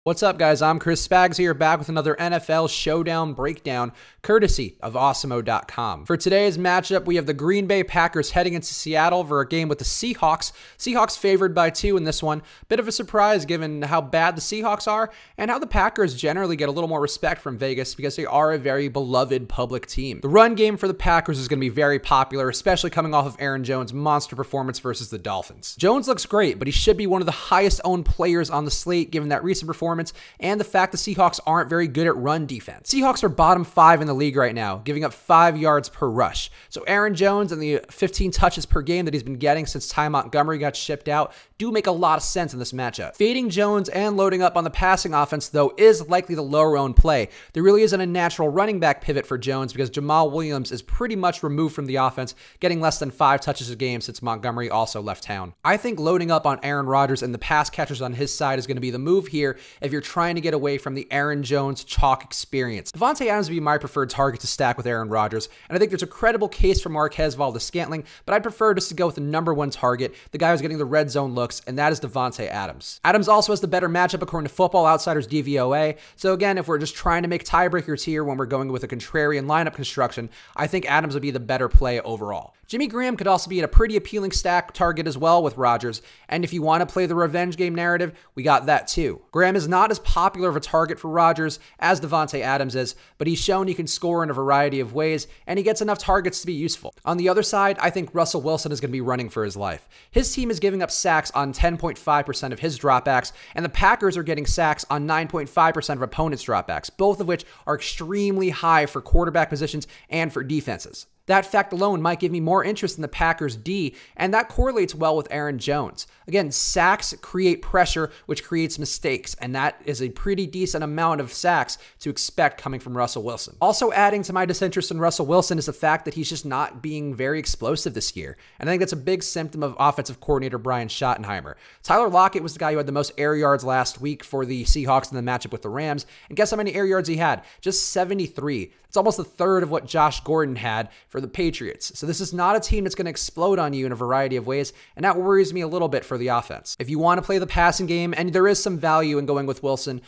What's up, guys? I'm Chris Spags here, back with another NFL Showdown breakdown, courtesy of Awesemo.com. For today's matchup, we have the Green Bay Packers heading into Seattle for a game with the Seahawks. Seahawks favored by 2 in this one. Bit of a surprise given how bad the Seahawks are and how the Packers generally get a little more respect from Vegas because they are a very beloved public team. The run game for the Packers is going to be very popular, especially coming off of Aaron Jones' monster performance versus the Dolphins. Jones looks great, but he should be one of the highest owned players on the slate given that recent performance and the fact the Seahawks aren't very good at run defense. Seahawks are bottom 5 in the league right now, giving up 5 yards per rush. So Aaron Jones and the 15 touches per game that he's been getting since Ty Montgomery got shipped out do make a lot of sense in this matchup. Fading Jones and loading up on the passing offense, though, is likely the lower-owned play. There really isn't a natural running back pivot for Jones because Jamal Williams is pretty much removed from the offense, getting less than 5 touches a game since Montgomery also left town. I think loading up on Aaron Rodgers and the pass catchers on his side is going to be the move here if you're trying to get away from the Aaron Jones chalk experience. Davante Adams would be my preferred target to stack with Aaron Rodgers, and I think there's a credible case for Marquez Valdes-Scantling, but I'd prefer just to go with the number 1 target, the guy who's getting the red zone looks, and that is Davante Adams. Adams also has the better matchup according to Football Outsiders DVOA, so again, if we're just trying to make tiebreakers here when we're going with a contrarian lineup construction, I think Adams would be the better play overall. Jimmy Graham could also be a pretty appealing stack target as well with Rodgers, and if you want to play the revenge game narrative, we got that too. Graham is not as popular of a target for Rodgers as Davante Adams is, but he's shown he can score in a variety of ways, and he gets enough targets to be useful. On the other side, I think Russell Wilson is going to be running for his life. His team is giving up sacks on 10.5% of his dropbacks, and the Packers are getting sacks on 9.5% of opponents' dropbacks, both of which are extremely high for quarterback positions and for defenses. That fact alone might give me more interest in the Packers D, and that correlates well with Aaron Jones. Again, sacks create pressure, which creates mistakes, and that is a pretty decent amount of sacks to expect coming from Russell Wilson. Also adding to my disinterest in Russell Wilson is the fact that he's just not being very explosive this year, and I think that's a big symptom of offensive coordinator Brian Schottenheimer. Tyler Lockett was the guy who had the most air yards last week for the Seahawks in the matchup with the Rams, and guess how many air yards he had? Just 73. It's almost a third of what Josh Gordon had for the Patriots. So this is not a team that's going to explode on you in a variety of ways, and that worries me a little bit for the offense. If you want to play the passing game, and there is some value in going with Wilson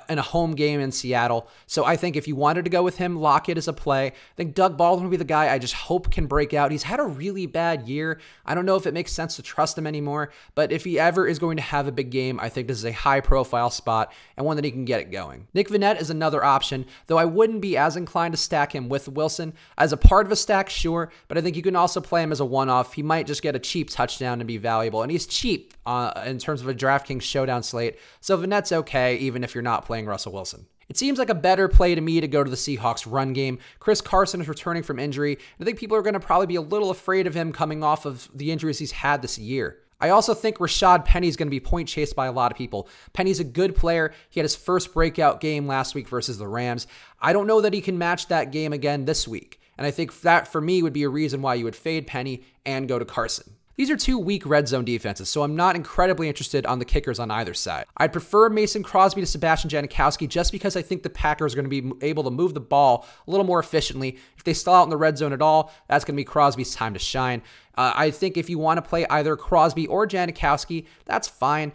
in a home game in Seattle, so I think if you wanted to go with him, Lockett is a play. I think Doug Baldwin would be the guy I just hope can break out. He's had a really bad year. I don't know if it makes sense to trust him anymore, but if he ever is going to have a big game, I think this is a high-profile spot and one that he can get it going. Nick Vannett is another option, though I wouldn't be as inclined to stack him with Wilson. As a part of a stack, sure, but I think you can also play him as a one-off. He might just get a cheap touchdown and be valuable, and he's cheap in terms of a DraftKings Showdown slate, so Vannett's okay even if you're not playing Russell Wilson. It seems like a better play to me to go to the Seahawks run game. Chris Carson is returning from injury, and I think people are going to probably be a little afraid of him coming off of the injuries he's had this year. I also think Rashad Penny is going to be point chased by a lot of people. Penny's a good player. He had his first breakout game last week versus the Rams. I don't know that he can match that game again this week. And I think that, for me, would be a reason why you would fade Penny and go to Carson. These are 2 weak red zone defenses, so I'm not incredibly interested on the kickers on either side. I'd prefer Mason Crosby to Sebastian Janikowski just because I think the Packers are going to be able to move the ball a little more efficiently. If they stall out in the red zone at all, that's going to be Crosby's time to shine. I think if you want to play either Crosby or Janikowski, that's fine.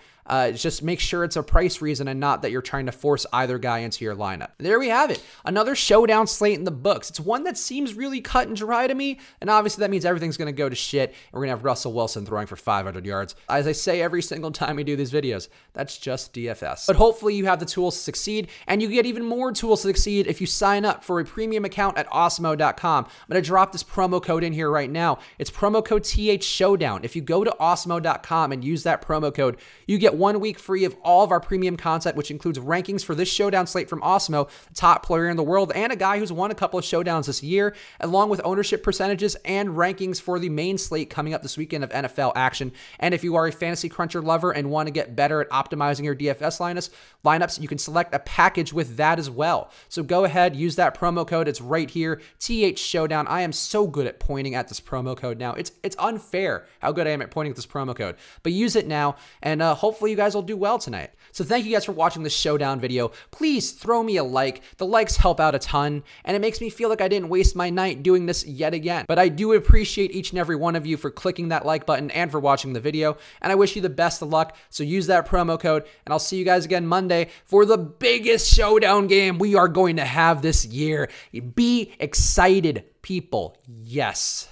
Just make sure it's a price reason and not that you're trying to force either guy into your lineup. There we have it. Another showdown slate in the books. It's one that seems really cut and dry to me, and obviously that means everything's going to go to shit, and we're going to have Russell Wilson throwing for 500 yards. As I say every single time we do these videos, that's just DFS. But hopefully you have the tools to succeed, and you get even more tools to succeed if you sign up for a premium account at Awesemo.com. I'm going to drop this promo code in here right now. It's promo code TH Showdown. If you go to Awesemo.com and use that promo code, you get 1 week free of all of our premium content, which includes rankings for this showdown slate from Awesemo, the top player in the world, and a guy who's won a couple of showdowns this year, along with ownership percentages and rankings for the main slate coming up this weekend of NFL action. And if you are a fantasy cruncher lover and want to get better at optimizing your DFS lineups, you can select a package with that as well. So go ahead, use that promo code. It's right here, TH Showdown. I am so good at pointing at this promo code now. It's unfair how good I am at pointing at this promo code, but use it now, and hopefully you guys will do well tonight. So thank you guys for watching this Showdown video. Please throw me a like. The likes help out a ton, and it makes me feel like I didn't waste my night doing this yet again. But I do appreciate each and every one of you for clicking that like button and for watching the video, and I wish you the best of luck. So use that promo code, and I'll see you guys again Monday for the biggest Showdown game we are going to have this year. Be excited, people. Yes.